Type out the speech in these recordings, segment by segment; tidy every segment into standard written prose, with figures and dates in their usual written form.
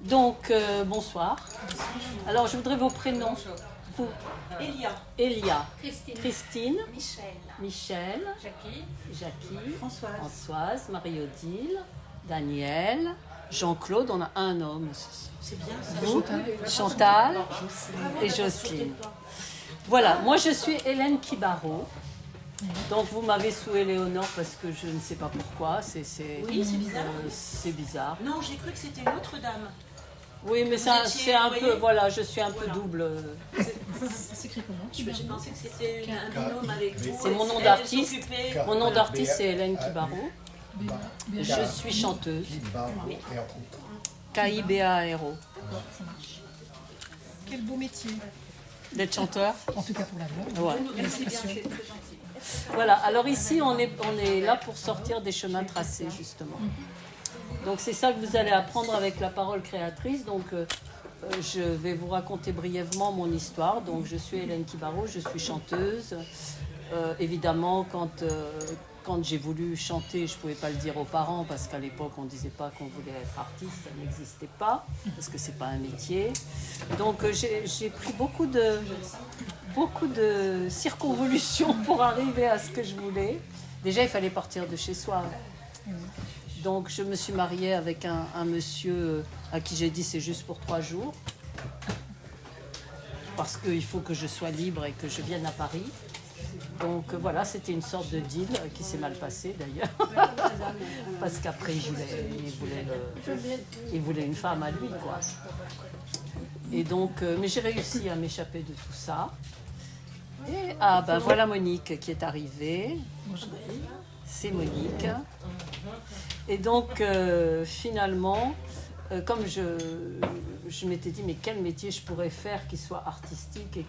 Donc, bonsoir. Alors, je voudrais vos prénoms. Vous. Elia. Christine. Michel. Jackie. Françoise. Marie-Odile. Daniel. Jean-Claude. On a un homme. C'est bien ça. Vous. Chantal. Et Jocelyne. Voilà, moi je suis Hélène Kibaro. Donc vous m'avez sous Éléonore parce que je ne sais pas pourquoi. Oui, c'est bizarre. C'est bizarre. Non, j'ai cru que c'était une autre dame. Oui, mais c'est un peu, voilà, je suis un peu double. C'est écrit comment? J'ai pensé que c'était un binôme avec vous. C'est mon nom d'artiste. Mon nom d'artiste c'est Hélène Kibaro. Je suis chanteuse. K-I-B-A-R-O. Ça marche. Quel beau métier. D'être chanteur. En tout cas pour la voix. Ouais. Merci bien, c'est très gentil. Voilà, alors ici on est là pour sortir des chemins tracés justement. Donc c'est ça que vous allez apprendre avec la parole créatrice. Donc je vais vous raconter brièvement mon histoire. Donc je suis Hélène Kibaro, je suis chanteuse. Évidemment quand j'ai voulu chanter, je ne pouvais pas le dire aux parents parce qu'à l'époque on ne disait pas qu'on voulait être artiste, ça n'existait pas parce que c'est pas un métier. Donc j'ai pris beaucoup de circonvolutions pour arriver à ce que je voulais. Déjà il fallait partir de chez soi. Donc je me suis mariée avec un monsieur à qui j'ai dit c'est juste pour 3 jours. Parce qu'il faut que je sois libre et que je vienne à Paris. Donc voilà, c'était une sorte de deal qui s'est mal passé d'ailleurs. Parce qu'après il voulait une femme à lui, quoi. Et donc, mais j'ai réussi à m'échapper de tout ça. Et voilà Monique qui est arrivée. C'est Monique. Et donc finalement, comme je m'étais dit mais quel métier je pourrais faire qui soit artistique et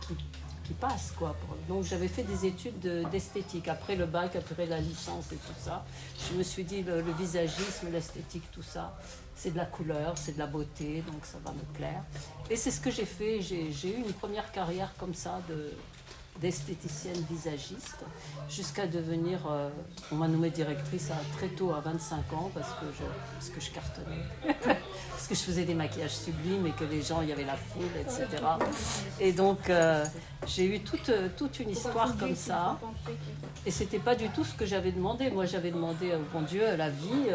qui passe quoi. Donc j'avais fait des études d'esthétique après le bac, après la licence et tout ça. Je me suis dit le visagisme, l'esthétique, tout ça, c'est de la couleur, c'est de la beauté, donc ça va me plaire. Et c'est ce que j'ai fait. J'ai eu une première carrière comme ça d'esthéticienne visagiste jusqu'à devenir, on m'a nommée directrice très tôt à 25 ans parce que je cartonnais. Parce que je faisais des maquillages sublimes et que les gens, il y avait la foule, etc. Et donc, j'ai eu toute une histoire comme ça. Et c'était pas du tout ce que j'avais demandé. Moi, j'avais demandé au bon Dieu, à la vie,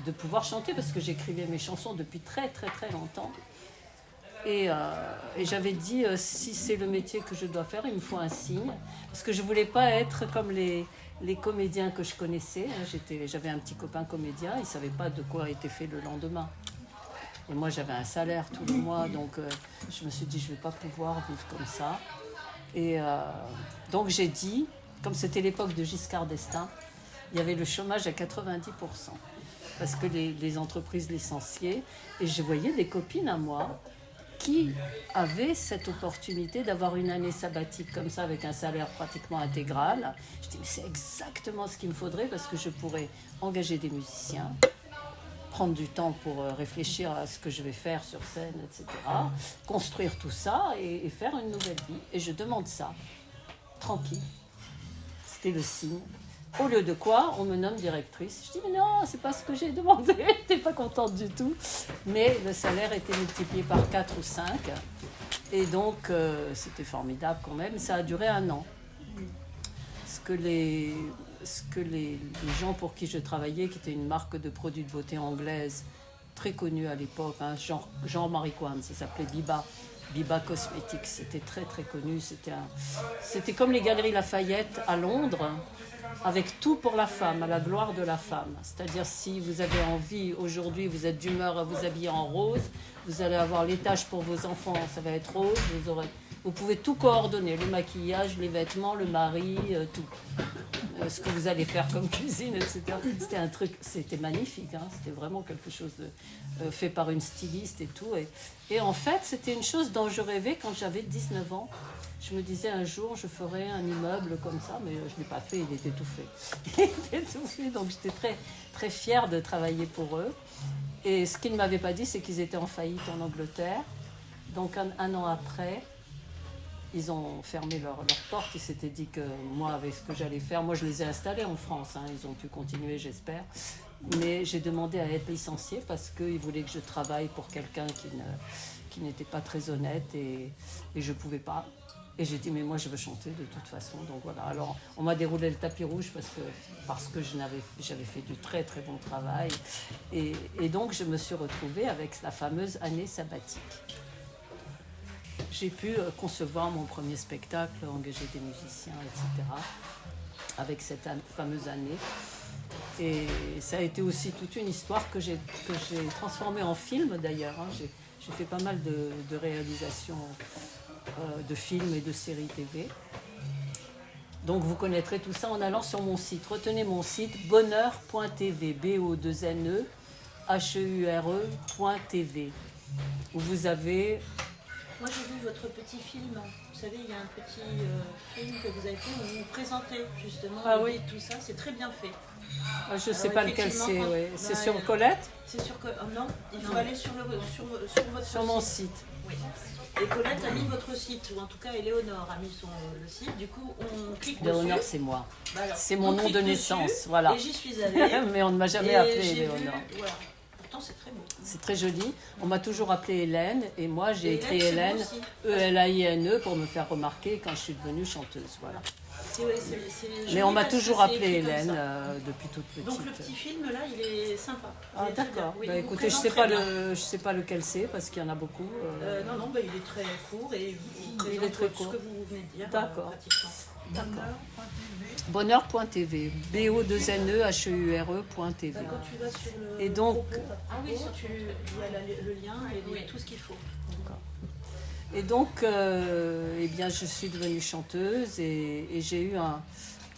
de pouvoir chanter parce que j'écrivais mes chansons depuis très, très, très longtemps. Et j'avais dit, si c'est le métier que je dois faire, il me faut un signe. Parce que je ne voulais pas être comme les comédiens que je connaissais. J'avais un petit copain comédien, il ne savait pas de quoi était fait le lendemain. Et moi, j'avais un salaire tous les mois, donc je me suis dit, je ne vais pas pouvoir vivre comme ça. Et donc j'ai dit, comme c'était l'époque de Giscard d'Estaing, il y avait le chômage à 90%. Parce que les entreprises licenciaient. Et je voyais des copines à moi qui avaient cette opportunité d'avoir une année sabbatique comme ça avec un salaire pratiquement intégral. Je dis mais c'est exactement ce qu'il me faudrait parce que je pourrais engager des musiciens, prendre du temps pour réfléchir à ce que je vais faire sur scène, etc. Construire tout ça et faire une nouvelle vie. Et je demande ça, tranquille. C'était le signe. Au lieu de quoi, on me nomme directrice. Je dis, mais non, c'est pas ce que j'ai demandé. Je n'étais pas contente du tout. Mais le salaire était multiplié par 4 ou 5. Et donc, c'était formidable quand même. Ça a duré 1 an. Ce que les gens pour qui je travaillais, qui était une marque de produits de beauté anglaise, très connue à l'époque, hein, genre Mariquane, ça s'appelait Biba Cosmetics, c'était très très connu. C'était comme les Galeries Lafayette à Londres, avec tout pour la femme, à la gloire de la femme. C'est-à-dire si vous avez envie, aujourd'hui vous êtes d'humeur à vous habiller en rose, vous allez avoir l'étage pour vos enfants, ça va être rose, vous pouvez tout coordonner, le maquillage, les vêtements, le mari, tout. Ce que vous allez faire comme cuisine, etc. C'était magnifique, hein, c'était vraiment quelque chose fait par une styliste et tout. Et en fait, c'était une chose dont je rêvais quand j'avais 19 ans. Je me disais un jour, je ferais un immeuble comme ça, mais je ne l'ai pas fait, il était tout fait. Il était tout fait, donc j'étais très, très fière de travailler pour eux. Et ce qu'ils ne m'avaient pas dit, c'est qu'ils étaient en faillite en Angleterre. Donc un an après, ils ont fermé leurs portes. Ils s'étaient dit que moi, avec ce que j'allais faire, moi je les ai installés en France. Hein, ils ont pu continuer, j'espère. mais j'ai demandé à être licenciée parce qu'ils voulaient que je travaille pour quelqu'un qui n'était pas très honnête et je ne pouvais pas. Et j'ai dit, mais moi, je veux chanter de toute façon. Donc voilà, alors on m'a déroulé le tapis rouge parce que j'avais fait du très, très bon travail. Et donc, je me suis retrouvée avec la fameuse année sabbatique. J'ai pu concevoir mon premier spectacle, engager des musiciens, etc., avec cette fameuse année. Et ça a été aussi toute une histoire que j'ai transformée en film, d'ailleurs. Hein. J'ai fait pas mal de réalisations de films et de séries TV. Donc vous connaîtrez tout ça en allant sur mon site. Retenez mon site bonheur.tv, BONNEURE.tv, où vous avez... Moi j'ai vu votre petit film. Vous savez, il y a un petit film que vous avez fait où vous présentez justement tout ça. C'est très bien fait. Je ne sais pas lequel c'est. Ouais. C'est sur Colette. C'est sur non, il faut aller sur mon site. Oui. Et Colette a mis votre site, ou en tout cas Éléonore a mis le site. Du coup, on clique dessus. Éléonore, c'est moi. Bah alors, c'est mon nom de naissance, voilà. Et j'y suis allée. Mais on ne m'a jamais appelée Éléonore. Voilà. Pourtant, c'est très beau. C'est très joli. On m'a toujours appelée Hélène, et moi j'ai écrit Hélène, E-L-A-I-N-E, pour me faire remarquer quand je suis devenue chanteuse. Voilà. Mais on m'a toujours appelée Hélène depuis toute petite. Donc le petit film là, il est sympa. Ah d'accord. Oui, bah, écoutez, je sais pas lequel c'est parce qu'il y en a beaucoup. Non, bah, il est très court et il est très court. Ce que vous venez de dire. D'accord. Bonheur.tv, BONNEURE.tv. Quand tu vas sur le et donc, il y a le lien et tout ce qu'il faut. D'accord. Et donc, eh bien, je suis devenue chanteuse et j'ai eu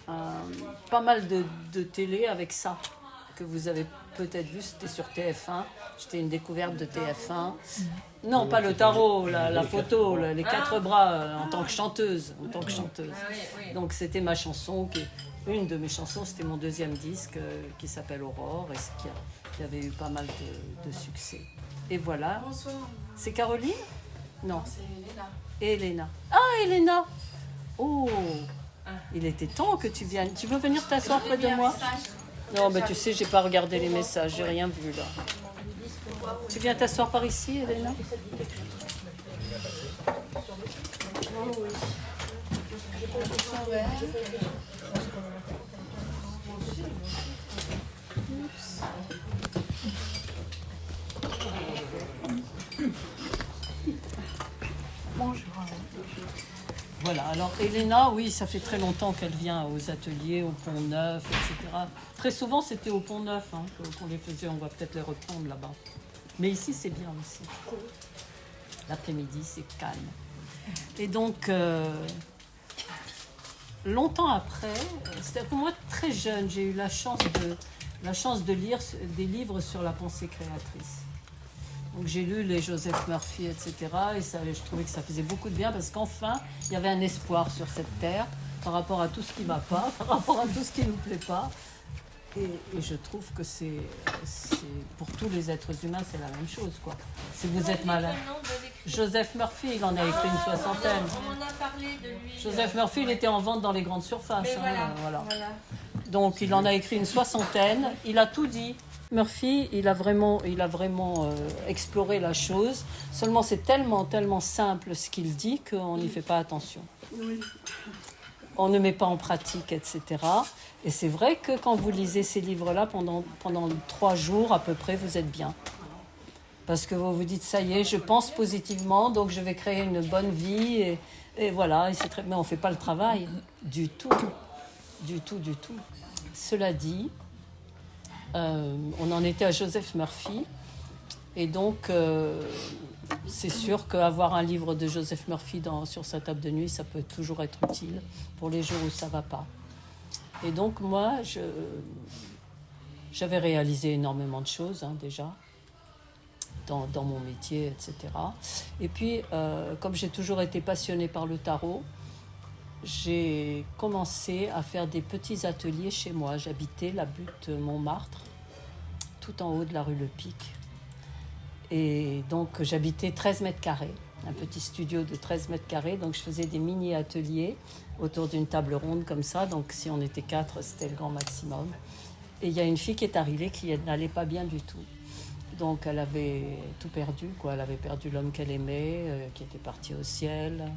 pas mal de télé avec ça, que vous avez peut-être vu, c'était sur TF1. J'étais une découverte de TF1. Non, pas le tarot, la photo, les quatre bras en tant que chanteuse. Donc c'était ma chanson, une de mes chansons, c'était mon deuxième disque qui s'appelle Aurore et qui avait eu pas mal de succès. Et voilà. Bonsoir. C'est Caroline ? Non. C'est Léna. Elena. Ah, Elena. Oh, il était temps que tu viennes. Tu veux venir t'asseoir près de moi ? Non, mais tu sais, j'ai pas regardé les messages, j'ai rien vu là. Tu viens t'asseoir par ici, Elena ? Bonjour. Voilà, alors Elena, oui, ça fait très longtemps qu'elle vient aux ateliers, au Pont Neuf, etc. Très souvent, c'était au Pont Neuf qu'on les faisait, on va peut-être les reprendre là-bas. Mais ici, c'est bien aussi. L'après-midi, c'est calme. Et donc, longtemps après, c'était pour moi très jeune, j'ai eu la chance de lire des livres sur la pensée créatrice. Donc j'ai lu les Joseph Murphy, etc. Et je trouvais que ça faisait beaucoup de bien parce qu'enfin, il y avait un espoir sur cette terre par rapport à tout ce qui ne va pas, par rapport à tout ce qui ne nous plaît pas. Et je trouve que c'est pour tous les êtres humains, c'est la même chose, quoi. Si vous êtes malade. Joseph Murphy, il en a écrit une soixantaine. On en a parlé de lui. Joseph Murphy, il était en vente dans les grandes surfaces. Voilà. Donc il en a écrit une soixantaine. Il a tout dit. Murphy, il a vraiment exploré la chose. Seulement, c'est tellement simple ce qu'il dit qu'on n'y fait pas attention. Oui. On ne met pas en pratique, etc. Et c'est vrai que quand vous lisez ces livres-là, pendant 3 jours à peu près, vous êtes bien. Parce que vous vous dites, ça y est, je pense positivement, donc je vais créer une bonne vie. Et voilà, et c'est très... mais on ne fait pas le travail du tout. Du tout. Cela dit, on en était à Joseph Murphy. Et donc, c'est sûr qu'avoir un livre de Joseph Murphy sur sa table de nuit, ça peut toujours être utile pour les jours où ça ne va pas. Et donc, moi, j'avais réalisé énormément de choses, déjà, dans mon métier, etc. Et puis, comme j'ai toujours été passionnée par le tarot, j'ai commencé à faire des petits ateliers chez moi. J'habitais la butte Montmartre, tout en haut de la rue Le Pic. Et donc, j'habitais 13 mètres carrés, un petit studio de 13 mètres carrés. Donc, je faisais des mini-ateliers autour d'une table ronde comme ça. Donc, si on était 4, c'était le grand maximum. Et il y a une fille qui est arrivée qui n'allait pas bien du tout. Donc elle avait tout perdu, quoi. Elle avait perdu l'homme qu'elle aimait, qui était parti au ciel.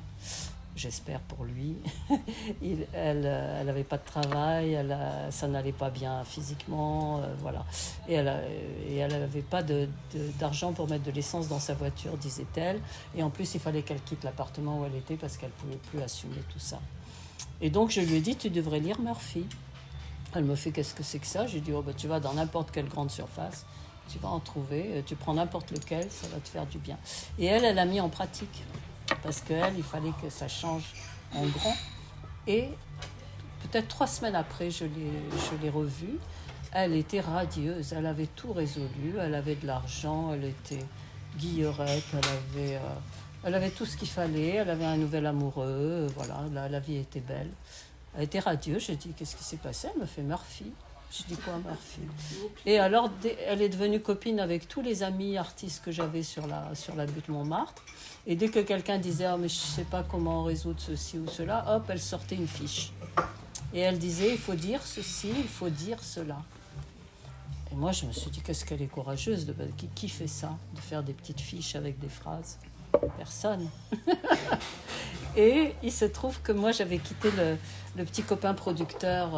J'espère pour lui. Elle n'avait pas de travail, ça n'allait pas bien physiquement, voilà. Et elle n'avait pas d'argent pour mettre de l'essence dans sa voiture, disait-elle. Et en plus, il fallait qu'elle quitte l'appartement où elle était parce qu'elle ne pouvait plus assumer tout ça. Et donc, je lui ai dit, tu devrais lire Murphy. Elle me fait, qu'est-ce que c'est que ça? J'ai dit, oh, bah, tu vas dans n'importe quelle grande surface, tu vas en trouver, tu prends n'importe lequel, ça va te faire du bien. Et elle a mis en pratique. Parce qu'elle, il fallait que ça change en grand. Et peut-être 3 semaines après, je l'ai revue. Elle était radieuse, elle avait tout résolu, elle avait de l'argent, elle était guillerette, elle avait tout ce qu'il fallait, elle avait un nouvel amoureux, voilà, la vie était belle. Elle était radieuse, j'ai dit, qu'est-ce qui s'est passé? Elle me fait Murphy. Je dis quoi, Murphy? Et alors, elle est devenue copine avec tous les amis artistes que j'avais sur la butte Montmartre. Et dès que quelqu'un disait, mais je ne sais pas comment résoudre ceci ou cela, hop, elle sortait une fiche. Et elle disait, il faut dire ceci, il faut dire cela. Et moi, je me suis dit, qu'est-ce qu'elle est courageuse. Qui fait ça, de faire des petites fiches avec des phrases? Personne. Et il se trouve que moi, j'avais quitté le petit copain producteur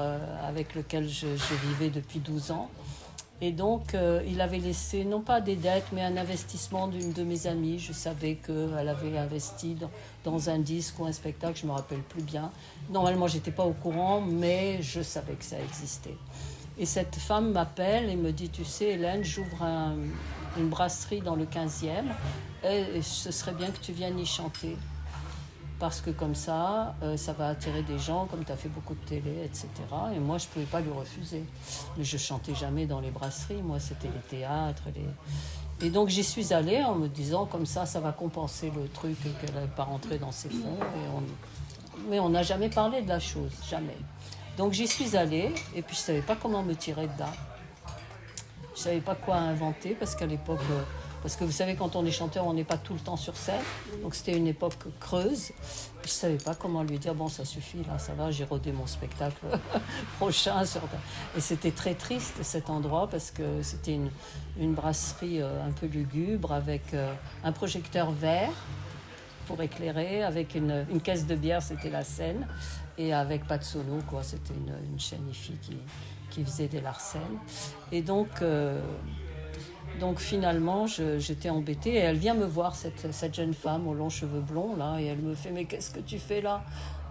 avec lequel je vivais depuis 12 ans. Et donc, il avait laissé, non pas des dettes, mais un investissement d'une de mes amies. Je savais qu'elle avait investi dans un disque ou un spectacle, je ne me rappelle plus bien. Normalement, je n'étais pas au courant, mais je savais que ça existait. Et cette femme m'appelle et me dit, tu sais, Hélène, j'ouvre une brasserie dans le 15e et ce serait bien que tu viennes y chanter. Parce que comme ça, ça va attirer des gens, comme tu as fait beaucoup de télé, etc. Et moi, je ne pouvais pas lui refuser. Mais je ne chantais jamais dans les brasseries. Moi, c'était les théâtres. Et donc, j'y suis allée en me disant, comme ça va compenser le truc qu'elle n'avait pas rentré dans ses fonds. Mais on n'a jamais parlé de la chose, jamais. Donc, j'y suis allée et puis je ne savais pas comment me tirer dedans. Je ne savais pas quoi inventer parce qu'à l'époque... Parce que vous savez, quand on est chanteur, on n'est pas tout le temps sur scène. Donc c'était une époque creuse. Je ne savais pas comment lui dire, bon, ça suffit, là, ça va, j'ai rodé mon spectacle prochain. Et c'était très triste, cet endroit, parce que c'était une brasserie un peu lugubre, avec un projecteur vert pour éclairer, avec une caisse de bière, c'était la scène, et avec pas de solo, quoi. C'était une chaîne IFI qui faisait des larcènes. Et donc finalement, j'étais embêtée et elle vient me voir, cette jeune femme aux longs cheveux blonds, là, et elle me fait « Mais qu'est-ce que tu fais là?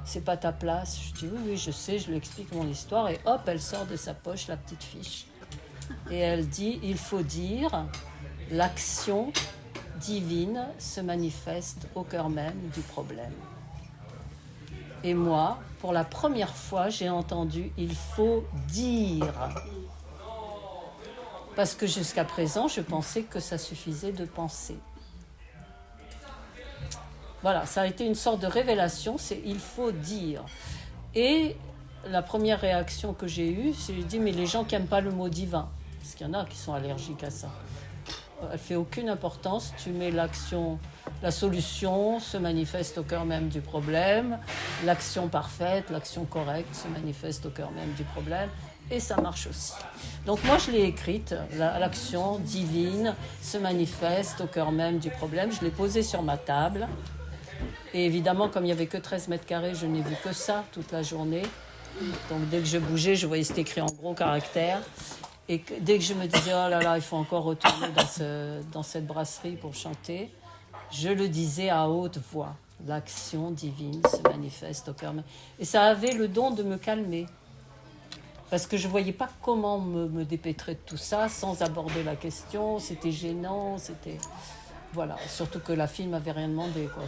C'est pas ta place ?» Je dis « Oui, je sais, je lui explique mon histoire. » Et hop, elle sort de sa poche la petite fiche. Et elle dit « Il faut dire, l'action divine se manifeste au cœur même du problème. » Et moi, pour la première fois, j'ai entendu « Il faut dire ». Parce que jusqu'à présent, je pensais que ça suffisait de penser. Voilà, ça a été une sorte de révélation, c'est « il faut dire ». Et la première réaction que j'ai eue, c'est de dire « mais les gens qui n'aiment pas le mot divin », parce qu'il y en a qui sont allergiques à ça. Elle ne fait aucune importance, tu mets l'action, la solution se manifeste au cœur même du problème, l'action parfaite, l'action correcte se manifeste au cœur même du problème. Et ça marche aussi. Donc moi, je l'ai écrite, l'action divine se manifeste au cœur même du problème. Je l'ai posée sur ma table. Et évidemment, comme il n'y avait que 13 mètres carrés, je n'ai vu que ça toute la journée. Donc dès que je bougeais, je voyais cet écrit en gros caractères. Et dès que je me disais, oh là là, il faut encore retourner dans cette brasserie pour chanter, je le disais à haute voix. L'action divine se manifeste au cœur même. Et ça avait le don de me calmer. Parce que je ne voyais pas comment me dépêtrer de tout ça sans aborder la question. C'était gênant, c'était... Voilà, surtout que la fille ne m'avait rien demandé, quoi.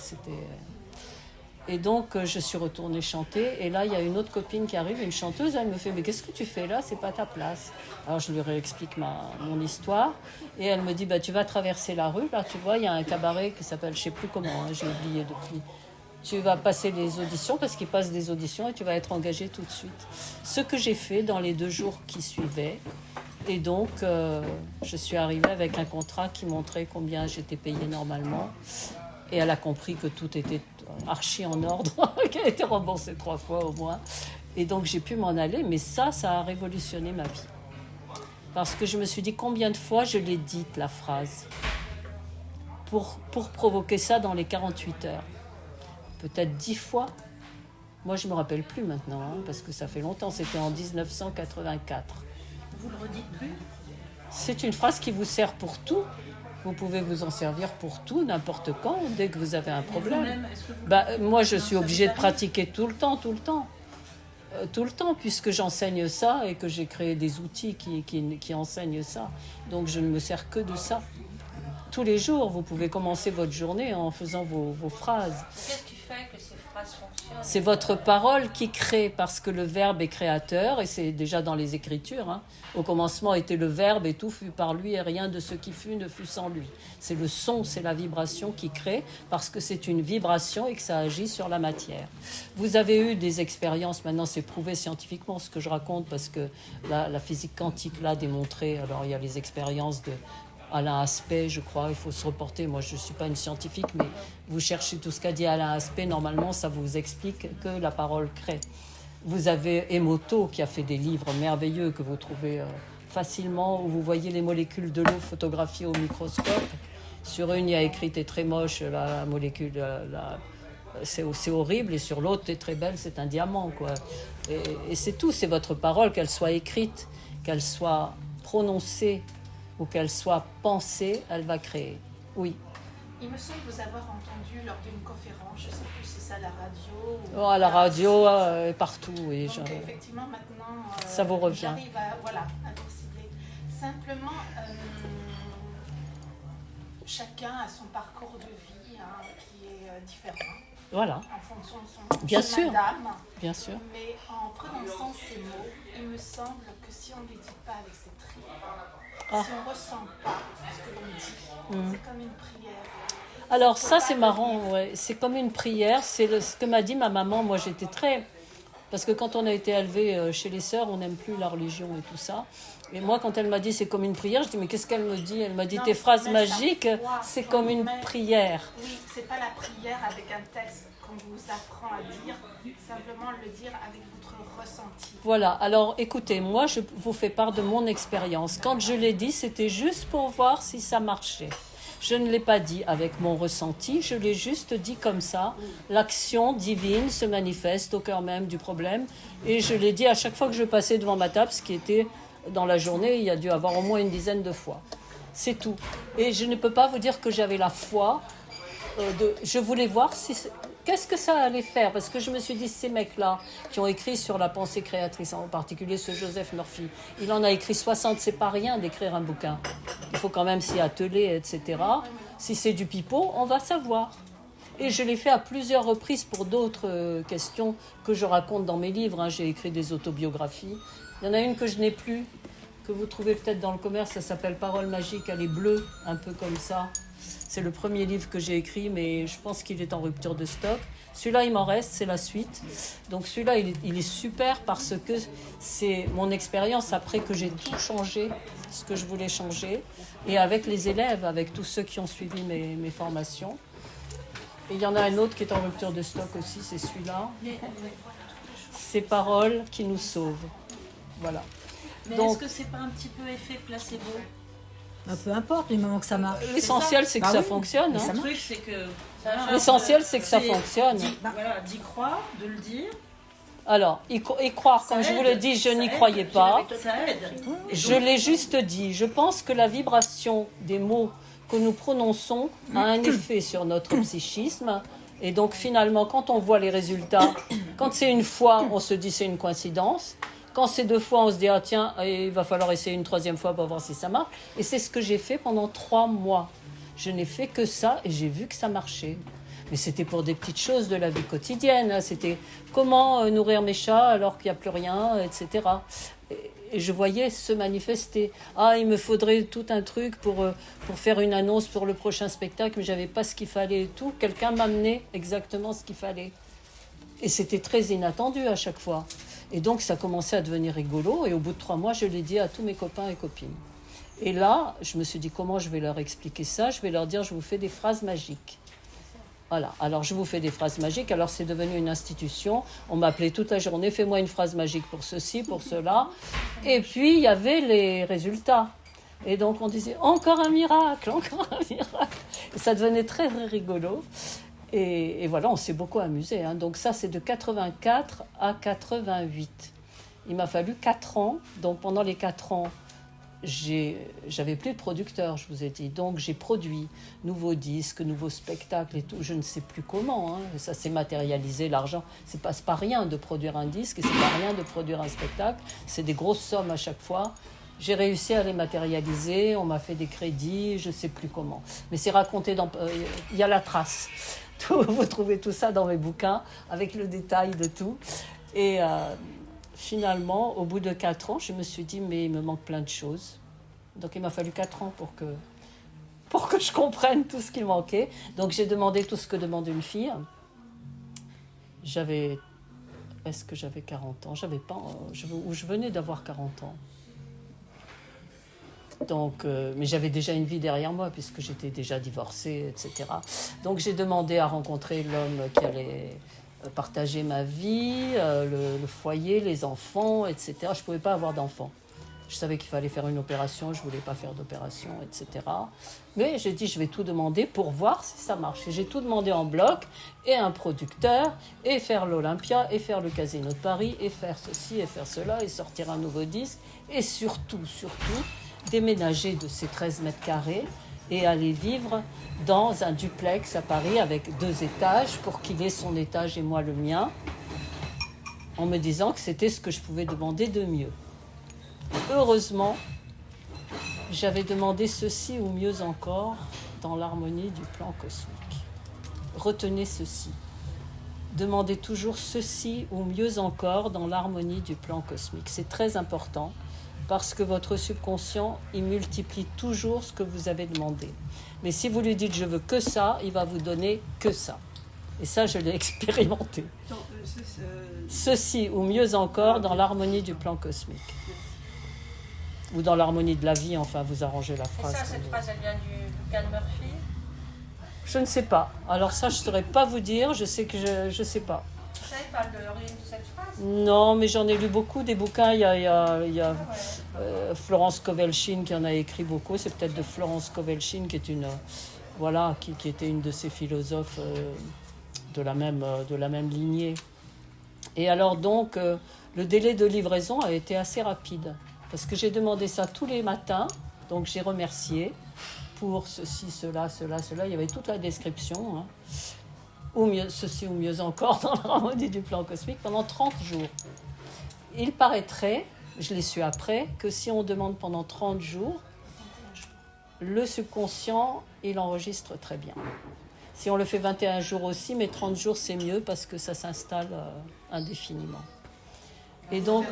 Et donc, je suis retournée chanter. Et là, il y a une autre copine qui arrive, une chanteuse. Elle me fait « Mais qu'est-ce que tu fais là? C'est pas ta place. » Alors, je lui réexplique mon histoire. Et elle me dit « Tu vas traverser la rue. Là, tu vois, il y a un cabaret qui s'appelle, je ne sais plus comment, j'ai oublié depuis. Tu vas passer les auditions parce qu'il passe des auditions et tu vas être engagée tout de suite. » Ce que j'ai fait dans les 2 jours qui suivaient. Et donc, je suis arrivée avec un contrat qui montrait combien j'étais payée normalement. Et elle a compris que tout était archi en ordre, qu'elle était remboursée 3 fois au moins. Et donc, j'ai pu m'en aller. Mais ça a révolutionné ma vie. Parce que je me suis dit combien de fois je l'ai dite, la phrase, pour provoquer ça dans les 48 heures. Peut-être 10 fois. Moi, je ne me rappelle plus maintenant, hein, parce que ça fait longtemps, c'était en 1984. Vous le redites plus? C'est une phrase qui vous sert pour tout. Vous pouvez vous en servir pour tout, n'importe quand, dès que vous avez un problème. Moi, je suis obligée de pratiquer tout le temps. Tout le temps, puisque j'enseigne ça et que j'ai créé des outils qui enseignent ça. Donc, je ne me sers que de ça. Tous les jours, vous pouvez commencer votre journée en faisant vos phrases. Qu'est-ce qui fait que ces phrases fonctionnent? C'est votre parole qui crée, parce que le verbe est créateur, et c'est déjà dans les Écritures. Hein. Au commencement était le verbe, et tout fut par lui, et rien de ce qui fut ne fut sans lui. C'est le son, c'est la vibration qui crée, parce que c'est une vibration et que ça agit sur la matière. Vous avez eu des expériences, maintenant c'est prouvé scientifiquement ce que je raconte, parce que la physique quantique l'a démontré. Alors il y a les expériences de Alain Aspect, je crois, il faut se reporter. Moi, je ne suis pas une scientifique, mais vous cherchez tout ce qu'a dit Alain Aspect. Normalement, ça vous explique que la parole crée. Vous avez Emoto qui a fait des livres merveilleux que vous trouvez facilement, où vous voyez les molécules de l'eau photographiées au microscope. Sur une, il y a écrit « t'es très moche », la molécule, c'est horrible, et sur l'autre, « t'es très belle », c'est un diamant, quoi. Et c'est tout, c'est votre parole, qu'elle soit écrite, qu'elle soit prononcée, ou qu'elle soit pensée, elle va créer. Oui. Il me semble vous avoir entendu lors d'une conférence, je ne sais plus si c'est à la radio ou... À la radio, partout, oui. Donc effectivement, maintenant, ça vous revient. J'arrive à vous cibler. Simplement, chacun a son parcours de vie qui est différent. Voilà. En fonction de son bien sûr. d'âme. Bien sûr. Mais en prononçant ces mots, il me semble que si on ne les dit pas avec ses tripes, si on ne ressent pas ce que l'on dit, c'est comme une prière. Alors ça c'est marrant, ouais. C'est comme une prière, c'est ce que m'a dit ma maman. Moi j'étais très... Parce que quand on a été élevé chez les sœurs, on n'aime plus la religion et tout ça. Et moi quand elle m'a dit c'est comme une prière, je dis mais qu'est-ce qu'elle me dit? Elle m'a dit tes phrases magiques, c'est comme une prière. Oui, c'est pas la prière avec un texte qu'on vous apprend à dire, simplement le dire avec votre ressenti. Voilà, alors écoutez, moi je vous fais part de mon expérience. Quand je l'ai dit, c'était juste pour voir si ça marchait. Je ne l'ai pas dit avec mon ressenti, je l'ai juste dit comme ça. L'action divine se manifeste au cœur même du problème. Et je l'ai dit à chaque fois que je passais devant ma table, ce qui était dans la journée, il y a dû avoir au moins une dizaine de fois. C'est tout. Et je ne peux pas vous dire que j'avais la foi. Je voulais voir qu'est-ce que ça allait faire, parce que je me suis dit, ces mecs-là qui ont écrit sur la pensée créatrice, en particulier ce Joseph Murphy, il en a écrit 60, c'est pas rien d'écrire un bouquin. Il faut quand même s'y atteler, etc. Si c'est du pipeau, on va savoir. Et je l'ai fait à plusieurs reprises pour d'autres questions que je raconte dans mes livres. Hein. J'ai écrit des autobiographies. Il y en a une que je n'ai plus, que vous trouvez peut-être dans le commerce, ça s'appelle Parole magique, elle est bleue, un peu comme ça. C'est le premier livre que j'ai écrit, mais je pense qu'il est en rupture de stock. Celui-là, il m'en reste, c'est la suite. Donc celui-là, il est super parce que c'est mon expérience après que j'ai tout changé, ce que je voulais changer. Et avec les élèves, avec tous ceux qui ont suivi mes formations. Et il y en a un autre qui est en rupture de stock aussi, c'est celui-là. Ces paroles qui nous sauvent. Voilà. Mais donc, est-ce que c'est pas un petit peu effet placebo? Peu importe, du moment que ça marche. L'essentiel, c'est que ça fonctionne. Hein. Le truc, c'est que... L'essentiel, c'est que ça fonctionne. D'y croire, de le dire. Alors, y croire, comme je vous l'ai dit, je n'y croyais pas. Ça aide. Je l'ai juste dit. Je pense que la vibration des mots que nous prononçons a un effet sur notre psychisme. Et donc, finalement, quand on voit les résultats, quand c'est une fois, on se dit c'est une coïncidence. Quand c'est 2 fois, on se dit, ah tiens, il va falloir essayer une 3e fois pour voir si ça marche. Et c'est ce que j'ai fait pendant 3 mois. Je n'ai fait que ça et j'ai vu que ça marchait. Mais c'était pour des petites choses de la vie quotidienne. Hein. C'était comment nourrir mes chats alors qu'il n'y a plus rien, etc. Et je voyais se manifester. Ah, il me faudrait tout un truc pour faire une annonce pour le prochain spectacle, mais je n'avais pas ce qu'il fallait et tout. Quelqu'un m'amenait exactement ce qu'il fallait. Et c'était très inattendu à chaque fois. Et donc, ça commençait à devenir rigolo. Et au bout de 3 mois, je l'ai dit à tous mes copains et copines. Et là, je me suis dit, comment je vais leur expliquer ça? Je vais leur dire, je vous fais des phrases magiques. Voilà, alors je vous fais des phrases magiques. Alors c'est devenu une institution. On m'appelait toute la journée, fais-moi une phrase magique pour ceci, pour cela. Et puis il y avait les résultats. Et donc on disait encore un miracle, encore un miracle. Et ça devenait très, très rigolo. Et voilà, on s'est beaucoup amusé. Hein. Donc ça, c'est de 84 à 88. Il m'a fallu 4 ans. Donc pendant les 4 ans, j'avais plus de producteur, je vous ai dit. Donc j'ai produit nouveaux disques, nouveaux spectacles et tout. Je ne sais plus comment. Hein. Ça s'est matérialisé, l'argent. C'est pas rien de produire un disque et c'est pas rien de produire un spectacle. C'est des grosses sommes à chaque fois. J'ai réussi à les matérialiser. On m'a fait des crédits, je ne sais plus comment. Mais c'est raconté dans... Il y a la trace. Vous trouvez tout ça dans mes bouquins, avec le détail de tout. Et finalement, au bout de 4 ans, je me suis dit, mais il me manque plein de choses. Donc il m'a fallu 4 ans pour que je comprenne tout ce qui manquait. Donc j'ai demandé tout ce que demande une fille. Est-ce que j'avais 40 ans? J'avais pas, je venais d'avoir 40 ans. Donc, mais j'avais déjà une vie derrière moi puisque j'étais déjà divorcée, etc. Donc j'ai demandé à rencontrer l'homme qui allait partager ma vie, le foyer, les enfants, etc. Je ne pouvais pas avoir d'enfants. Je savais qu'il fallait faire une opération, je ne voulais pas faire d'opération, etc. Mais j'ai dit, je vais tout demander pour voir si ça marche. Et j'ai tout demandé en bloc, et un producteur, et faire l'Olympia, et faire le Casino de Paris, et faire ceci, et faire cela, et sortir un nouveau disque, et surtout, déménager de ces 13 mètres carrés et aller vivre dans un duplex à Paris avec 2 étages pour qu'il ait son étage et moi le mien, en me disant que c'était ce que je pouvais demander de mieux. Heureusement, j'avais demandé ceci ou mieux encore dans l'harmonie du plan cosmique. Retenez ceci. Demandez toujours ceci ou mieux encore dans l'harmonie du plan cosmique. C'est très important. Parce que votre subconscient, il multiplie toujours ce que vous avez demandé. Mais si vous lui dites « je veux que ça », il va vous donner que ça. Et ça, je l'ai expérimenté. Ceci, ou mieux encore, dans l'harmonie du plan cosmique. Ou dans l'harmonie de la vie, enfin, vous arrangez la phrase. Et ça, cette phrase, elle vient du bouquin de Murphy? Je ne sais pas. Alors ça, je ne saurais pas vous dire. Je sais que je ne sais pas. Vous savez pas de l'origine de cette phrase? Non, mais j'en ai lu beaucoup des bouquins. Il y a Florence Kovelchine qui en a écrit beaucoup. C'est peut-être de Florence Kovelchine qui est qui était une de ces philosophes de la même lignée. Et alors donc, le délai de livraison a été assez rapide parce que j'ai demandé ça tous les matins. Donc j'ai remercié pour ceci, cela. Il y avait toute la description. Hein. Ou mieux, ceci ou mieux encore dans l'harmonie du plan cosmique pendant 30 jours. Il paraîtrait, je l'ai su après, que si on demande pendant 30 jours, le subconscient, il enregistre très bien. Si on le fait 21 jours aussi, mais 30 jours c'est mieux parce que ça s'installe indéfiniment. Et donc,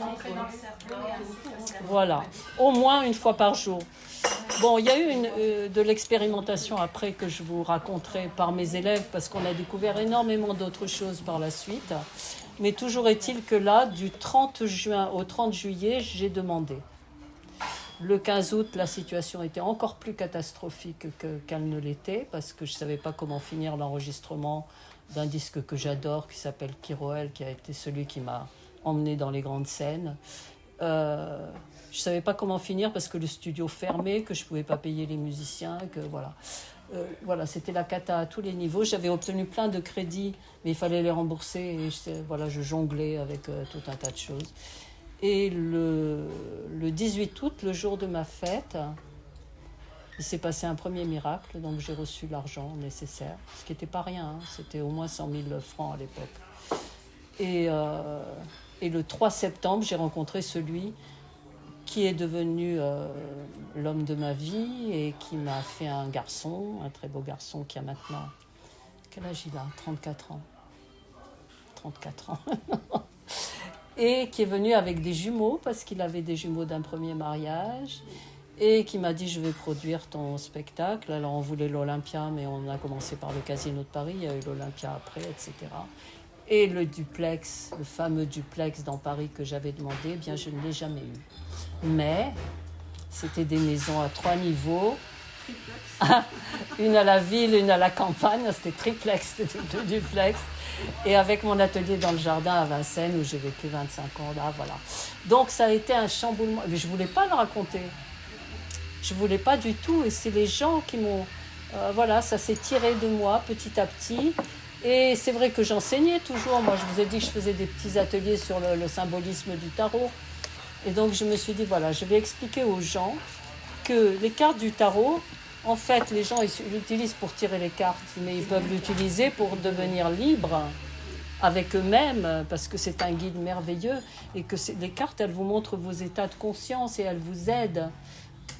voilà, au moins une fois par jour. Bon, il y a eu de l'expérimentation après que je vous raconterai par mes élèves parce qu'on a découvert énormément d'autres choses par la suite. Mais toujours est-il que là, du 30 juin au 30 juillet, j'ai demandé. Le 15 août, la situation était encore plus catastrophique qu'elle ne l'était parce que je ne savais pas comment finir l'enregistrement d'un disque que j'adore qui s'appelle Kiroel, qui a été celui qui m'a emmené dans les grandes scènes. Je ne savais pas comment finir parce que le studio fermait, que je ne pouvais pas payer les musiciens, que voilà. Voilà, c'était la cata à tous les niveaux. J'avais obtenu plein de crédits, mais il fallait les rembourser. Et je jonglais avec tout un tas de choses. Et le 18 août, le jour de ma fête, il s'est passé un premier miracle. Donc j'ai reçu l'argent nécessaire, ce qui n'était pas rien. Hein, c'était au moins 100 000 francs à l'époque. Et le 3 septembre, j'ai rencontré celui qui est devenu l'homme de ma vie et qui m'a fait un garçon, un très beau garçon qui a maintenant... Quel âge il a? 34 ans. 34 ans. Et qui est venu avec des jumeaux, parce qu'il avait des jumeaux d'un premier mariage, et qui m'a dit, je vais produire ton spectacle. Alors on voulait l'Olympia, mais on a commencé par le Casino de Paris, il y a eu l'Olympia après, etc. Et le duplex, le fameux duplex dans Paris que j'avais demandé, eh bien je ne l'ai jamais eu. Mais c'était des maisons à 3 niveaux, Une à la ville, une à la campagne. C'était triplex, c'était deux duplex. Et avec mon atelier dans le jardin à Vincennes, où j'ai vécu 25 ans, là, voilà. Donc ça a été un chamboulement. Mais je ne voulais pas le raconter. Je ne voulais pas du tout. Et c'est les gens qui m'ont... voilà, ça s'est tiré de moi petit à petit. Et c'est vrai que j'enseignais toujours. Moi, je vous ai dit que je faisais des petits ateliers sur le symbolisme du tarot. Et donc, je me suis dit, voilà, je vais expliquer aux gens que les cartes du tarot, en fait, les gens ils l'utilisent pour tirer les cartes, mais ils peuvent l'utiliser pour devenir libres avec eux-mêmes, parce que c'est un guide merveilleux et que les cartes, elles vous montrent vos états de conscience et elles vous aident.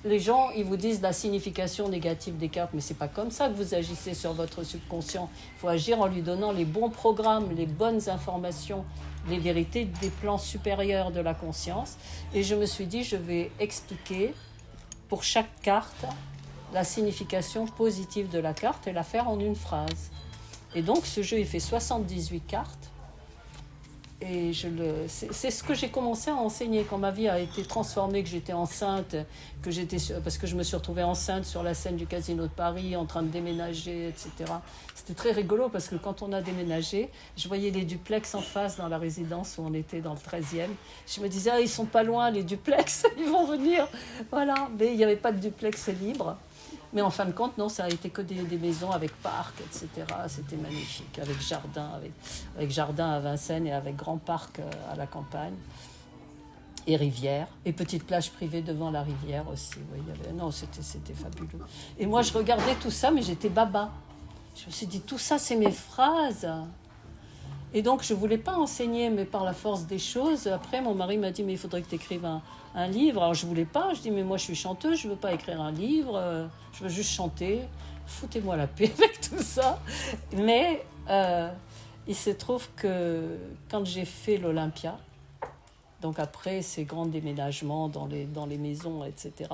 Les gens, ils vous disent la signification négative des cartes, mais c'est pas comme ça que vous agissez sur votre subconscient. Il faut agir en lui donnant les bons programmes, les bonnes informations, les vérités des plans supérieurs de la conscience. Et je me suis dit, je vais expliquer pour chaque carte la signification positive de la carte et la faire en une phrase. Et donc, ce jeu, il fait 78 cartes. Et c'est ce que j'ai commencé à enseigner quand ma vie a été transformée, que j'étais enceinte, parce que je me suis retrouvée enceinte sur la scène du Casino de Paris, en train de déménager, etc. C'était très rigolo parce que quand on a déménagé, je voyais les duplex en face dans la résidence où on était dans le 13e. Je me disais, ils sont pas loin, les duplex, ils vont venir. Voilà, mais il n'y avait pas de duplex libre. Mais en fin de compte, non, ça a été que des maisons avec parc, etc. C'était magnifique, avec jardin à Vincennes et avec grand parc à la campagne. Et rivière, et petite plage privée devant la rivière aussi. Oui, c'était fabuleux. Et moi, je regardais tout ça, mais j'étais baba. Je me suis dit, tout ça, c'est mes phrases. Et donc, je ne voulais pas enseigner, mais par la force des choses. Après, mon mari m'a dit, mais il faudrait que tu écrives un livre. Alors, je ne voulais pas. Je dis, mais moi, je suis chanteuse, je ne veux pas écrire un livre. Je veux juste chanter. Foutez-moi la paix avec tout ça. Mais il se trouve que quand j'ai fait l'Olympia, donc après ces grands déménagements dans les maisons, etc.,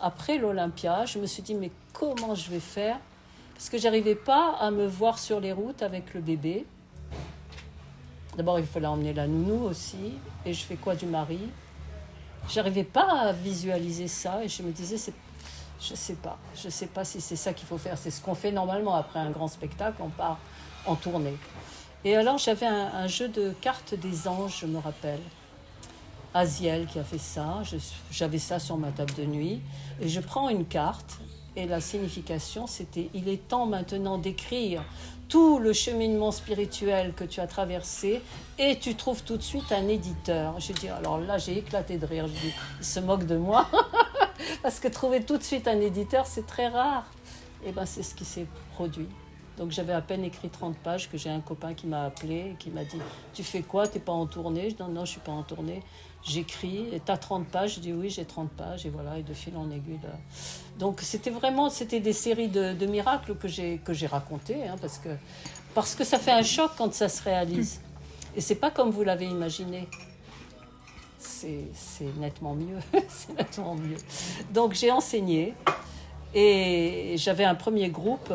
après l'Olympia, je me suis dit, mais comment je vais faire ? Parce que je n'arrivais pas à me voir sur les routes avec le bébé. D'abord, il fallait emmener la nounou aussi. Et je fais quoi du mari ? Je n'arrivais pas à visualiser ça. Et je me disais, je ne sais pas si c'est ça qu'il faut faire. C'est ce qu'on fait normalement après un grand spectacle. On part en tournée. Et alors, j'avais un jeu de cartes des anges, je me rappelle. Aziel qui a fait ça. J'avais ça sur ma table de nuit. Et je prends une carte. Et la signification, c'était « Il est temps maintenant d'écrire tout le cheminement spirituel que tu as traversé et tu trouves tout de suite un éditeur. » J'ai dit, alors là, j'ai éclaté de rire. J'ai dit, il se moque de moi. Parce que trouver tout de suite un éditeur, c'est très rare. Et bien, c'est ce qui s'est produit. Donc, j'avais à peine écrit 30 pages que j'ai un copain qui m'a appelé et qui m'a dit « Tu fais quoi? T'es pas en tournée ?» Je dis « Non, je suis pas en tournée. » J'écris, et t'as 30 pages? Je dis oui, j'ai 30 pages, et voilà, et de fil en aiguille. Là. Donc c'était des séries de miracles que j'ai racontées, hein, parce que ça fait un choc quand ça se réalise. Et c'est pas comme vous l'avez imaginé. C'est nettement mieux. C'est nettement mieux. Donc j'ai enseigné, et j'avais un premier groupe,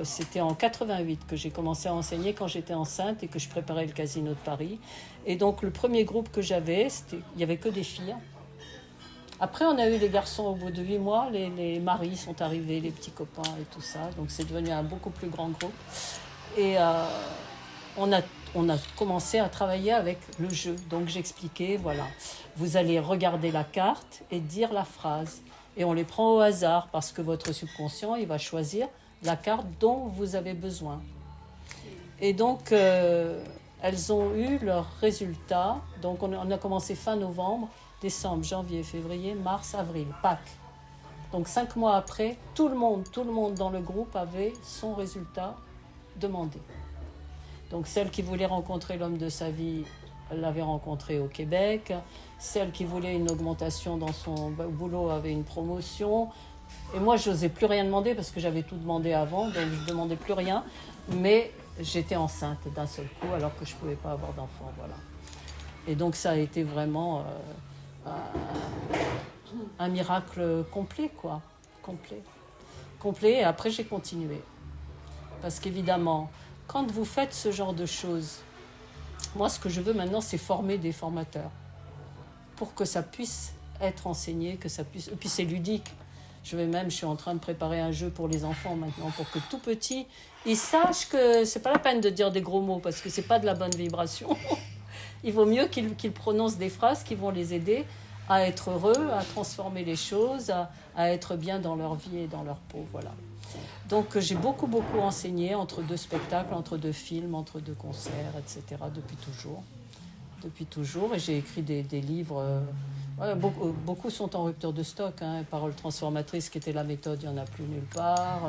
c'était en 88 que j'ai commencé à enseigner quand j'étais enceinte et que je préparais le Casino de Paris. Et donc le premier groupe que j'avais, il n'y avait que des filles. Après on a eu les garçons au bout de 8 mois, les maris sont arrivés, les petits copains et tout ça. Donc c'est devenu un beaucoup plus grand groupe. Et on a commencé à travailler avec le jeu. Donc j'expliquais, voilà, vous allez regarder la carte et dire la phrase. Et on les prend au hasard parce que votre subconscient, il va choisir la carte dont vous avez besoin. Et donc, elles ont eu leurs résultats. Donc, on a commencé fin novembre, décembre, janvier, février, mars, avril, Pâques. Donc, 5 mois après, tout le monde dans le groupe avait son résultat demandé. Donc, celle qui voulait rencontrer l'homme de sa vie, elle l'avait rencontré au Québec. Celle qui voulait une augmentation dans son boulot avait une promotion. Et moi, je n'osais plus rien demander parce que j'avais tout demandé avant, donc je ne demandais plus rien. Mais j'étais enceinte d'un seul coup alors que je ne pouvais pas avoir d'enfant. Voilà. Et donc, ça a été vraiment un miracle complet, quoi. Complet. Et après, j'ai continué. Parce qu'évidemment, quand vous faites ce genre de choses, moi, ce que je veux maintenant, c'est former des formateurs pour que ça puisse être enseigné, que ça puisse... Et puis, c'est ludique. Je suis en train de préparer un jeu pour les enfants maintenant, pour que tout petit, ils sachent que c'est pas la peine de dire des gros mots, parce que c'est pas de la bonne vibration. Il vaut mieux qu'ils prononcent des phrases qui vont les aider à être heureux, à transformer les choses, à être bien dans leur vie et dans leur peau, voilà. Donc j'ai beaucoup enseigné entre 2 spectacles, entre 2 films, entre 2 concerts, etc. Depuis toujours. Et j'ai écrit des livres. Beaucoup sont en rupture de stock. Paroles transformatrices, qui était la méthode, il n'y en a plus nulle part.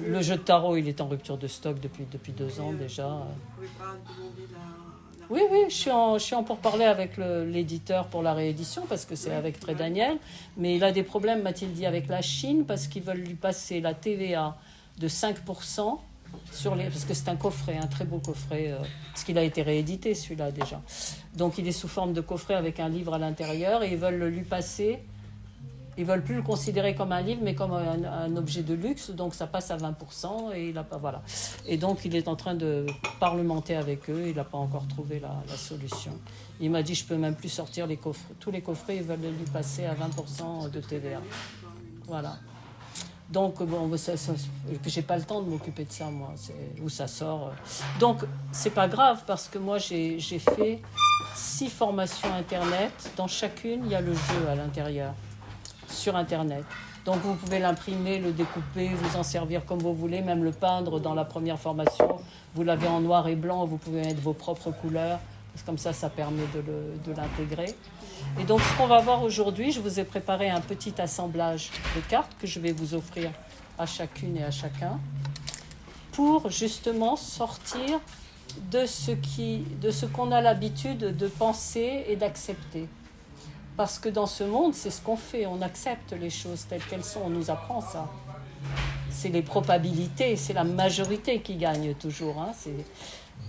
Le jeu de tarot, il est en rupture de stock depuis 2 ans déjà. Vous ne pouvez pas demander la... Oui, je suis en pourparlers avec l'éditeur pour la réédition, parce que c'est avec Très Daniel. Mais il a des problèmes, m'a-t-il dit, avec la Chine, parce qu'ils veulent lui passer la TVA de 5% parce que c'est un coffret, un très beau coffret, parce qu'il a été réédité celui-là déjà. Donc il est sous forme de coffret avec un livre à l'intérieur, et ils veulent lui passer. Ils ne veulent plus le considérer comme un livre, mais comme un objet de luxe. Donc ça passe à 20%. Et il a pas, voilà. Et donc il est en train de parlementer avec eux. Il n'a pas encore trouvé la solution. Il m'a dit, je ne peux même plus sortir les coffrets. Tous les coffrets, ils veulent lui passer à 20% de TVA. Voilà. Donc, bon, j'ai pas le temps de m'occuper de ça, moi, où ça sort. Donc, c'est pas grave, parce que moi, j'ai fait 6 formations Internet. Dans chacune, il y a le jeu à l'intérieur, sur Internet. Donc, vous pouvez l'imprimer, le découper, vous en servir comme vous voulez, même le peindre dans la première formation. Vous l'avez en noir et blanc, vous pouvez mettre vos propres couleurs, parce que comme ça permet de l'intégrer. Et donc, ce qu'on va voir aujourd'hui, je vous ai préparé un petit assemblage de cartes que je vais vous offrir à chacune et à chacun pour justement sortir de ce qu'on a l'habitude de penser et d'accepter. Parce que dans ce monde, c'est ce qu'on fait, on accepte les choses telles qu'elles sont, on nous apprend ça. C'est les probabilités, c'est la majorité qui gagne toujours.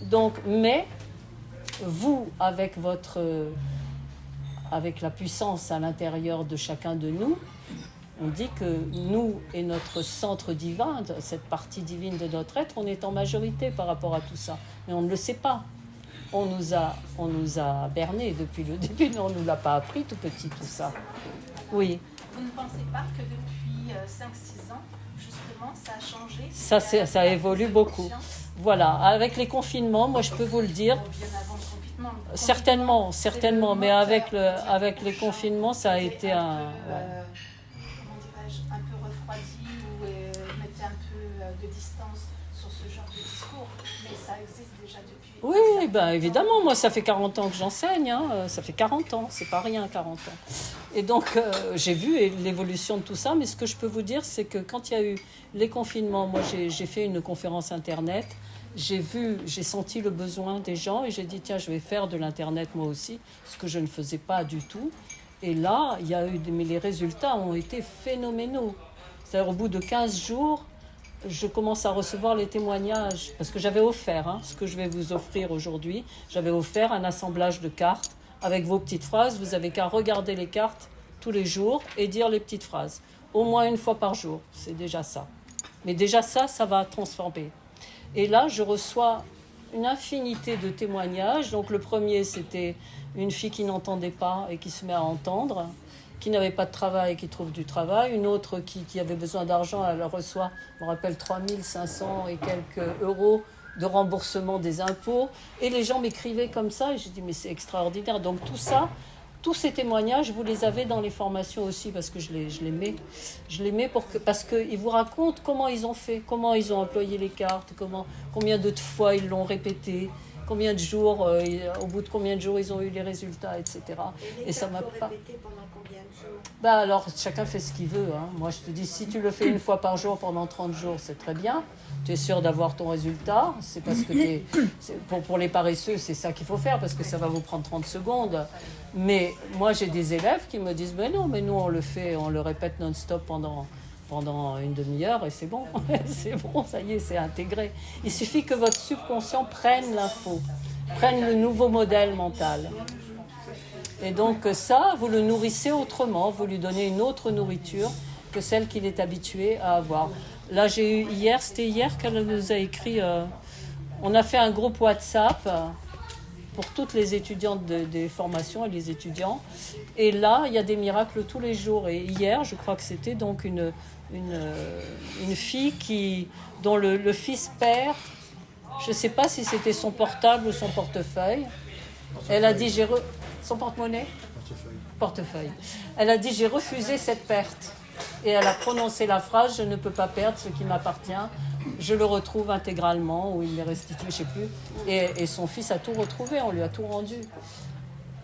Donc, mais vous, avec la puissance à l'intérieur de chacun de nous, on dit que nous et notre centre divin, cette partie divine de notre être, on est en majorité par rapport à tout ça. Mais on ne le sait pas. On nous a bernés depuis le début, mais on ne nous l'a pas appris tout petit, tout ça. Oui. Vous ne pensez pas que depuis 5-6 ans, justement, ça a changé? Ça évolue beaucoup. Voilà, avec les confinements, moi je peux vous le dire. Bien avant le confinement. Certainement, mais avec les confinements, ça a été un... Comment dirais-je, un peu refroidi ou mettait un peu de distance sur ce genre de discours, mais ça existe déjà depuis. Oui, ben évidemment, moi ça fait 40 ans que j'enseigne, ça fait 40 ans, c'est pas rien 40 ans. Et donc j'ai vu l'évolution de tout ça, mais ce que je peux vous dire, c'est que quand il y a eu les confinements, moi j'ai fait une conférence internet, j'ai senti le besoin des gens et j'ai dit tiens, je vais faire de l'internet moi aussi, ce que je ne faisais pas du tout. Et là, il y a eu, mais les résultats ont été phénoménaux. C'est-à-dire au bout de 15 jours, je commence à recevoir les témoignages, parce que j'avais offert, ce que je vais vous offrir aujourd'hui, j'avais offert un assemblage de cartes avec vos petites phrases. Vous n'avez qu'à regarder les cartes tous les jours et dire les petites phrases. Au moins une fois par jour, c'est déjà ça. Mais déjà ça va transformer. Et là, je reçois une infinité de témoignages. Donc le premier, c'était une fille qui n'entendait pas et qui se met à entendre, qui n'avait pas de travail et qui trouve du travail. Une autre qui avait besoin d'argent, elle reçoit, je me rappelle, 3500 et quelques euros de remboursement des impôts. Et les gens m'écrivaient comme ça, et j'ai dit, mais c'est extraordinaire. Donc tout ça, tous ces témoignages, vous les avez dans les formations aussi, parce que je les mets. Je les mets parce qu'ils vous racontent comment ils ont fait, comment ils ont employé les cartes, combien de fois ils l'ont répété, combien de jours, au bout de combien de jours ils ont eu les résultats, etc. Et ça m'a pas... répéter pendant combien de jours? Alors, chacun fait ce qu'il veut. Moi, je te dis, si tu le fais une fois par jour pendant 30 jours, c'est très bien. Tu es sûr d'avoir ton résultat. C'est parce que pour les paresseux, c'est ça qu'il faut faire, parce que ça va vous prendre 30 secondes. Mais moi, j'ai des élèves qui me disent, mais non, mais nous, on le répète non-stop pendant une demi-heure et c'est bon. C'est bon, ça y est, c'est intégré. Il suffit que votre subconscient prenne l'info, prenne le nouveau modèle mental. Et donc ça, vous le nourrissez autrement, vous lui donnez une autre nourriture que celle qu'il est habitué à avoir. Là, c'était hier qu'elle nous a écrit, on a fait un groupe WhatsApp pour toutes les étudiantes des formations et les étudiants. Et là, il y a des miracles tous les jours. Et hier, je crois que c'était donc une fille dont le fils perd, je ne sais pas si c'était son portable ou son portefeuille. Elle a dit, son porte-monnaie ? Portefeuille. Elle a dit, j'ai refusé cette perte. Et elle a prononcé la phrase, je ne peux pas perdre ce qui m'appartient. Je le retrouve intégralement, ou il m'est restitué, je ne sais plus. Et son fils a tout retrouvé, on lui a tout rendu.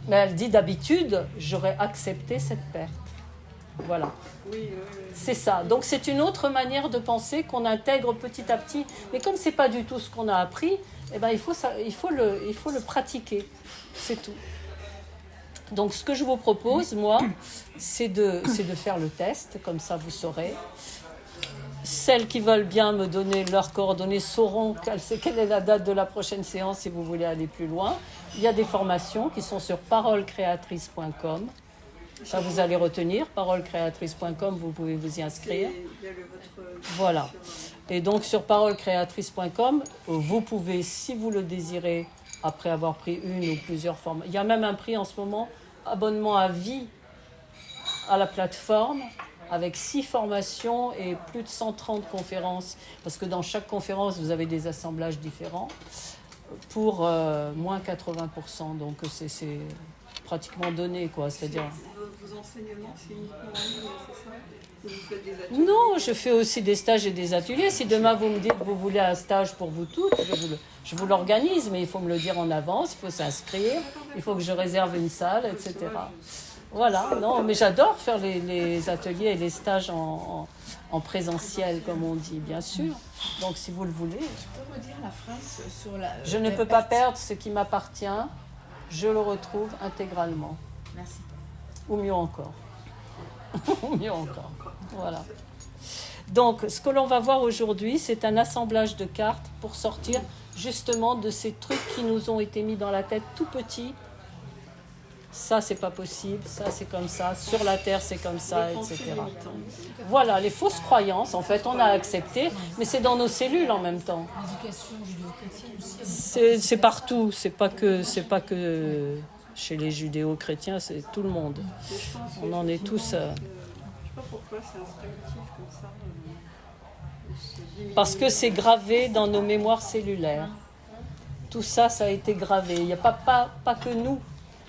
Mais elle dit, d'habitude, j'aurais accepté cette perte. Voilà. C'est ça. Donc c'est une autre manière de penser qu'on intègre petit à petit. Mais comme ce n'est pas du tout ce qu'on a appris, eh ben, il faut le pratiquer. C'est tout. Donc ce que je vous propose, moi, c'est de faire le test, comme ça vous saurez. Celles qui veulent bien me donner leurs coordonnées sauront quelle est la date de la prochaine séance si vous voulez aller plus loin. Il y a des formations qui sont sur parolecréatrice.com. Ça, vous allez retenir, parolecréatrice.com, vous pouvez vous y inscrire. Voilà. Et donc, sur parolecréatrice.com, vous pouvez, si vous le désirez, après avoir pris une ou plusieurs formations, il y a même un prix en ce moment, abonnement à vie à la plateforme, avec 6 formations et plus de 130 conférences, parce que dans chaque conférence, vous avez des assemblages différents, pour moins 80%. Donc, c'est pratiquement donné, quoi. C'est-à-dire... Vos enseignements, c'est uniquement en ligne, c'est ça? Vous faites des ateliers? Non, je fais aussi des stages et des ateliers. Si demain vous me dites que vous voulez un stage pour vous toutes, je vous l'organise, mais il faut me le dire en avance, il faut s'inscrire, il faut que je réserve une salle, etc. Voilà, non, mais j'adore faire les ateliers et les stages en présentiel, comme on dit, bien sûr. Donc si vous le voulez. Tu peux redire la phrase sur la... Je ne peux pas perdre ce qui m'appartient, je le retrouve intégralement. Merci. Ou mieux encore. Ou mieux encore. Voilà. Donc, ce que l'on va voir aujourd'hui, c'est un assemblage de cartes pour sortir justement de ces trucs qui nous ont été mis dans la tête tout petits. Ça, c'est pas possible. Ça, c'est comme ça. Sur la terre, c'est comme ça, etc. Voilà, les fausses croyances, en fait, on a accepté, mais c'est dans nos cellules en même temps. L'éducation judéo-chrétienne aussi. C'est partout. C'est pas que chez les judéo-chrétiens, c'est tout le monde. On en est tous... Je sais pas pourquoi c'est instinctif comme ça. Parce que c'est gravé dans nos mémoires cellulaires. Tout ça, ça a été gravé. Il n'y a pas que nous.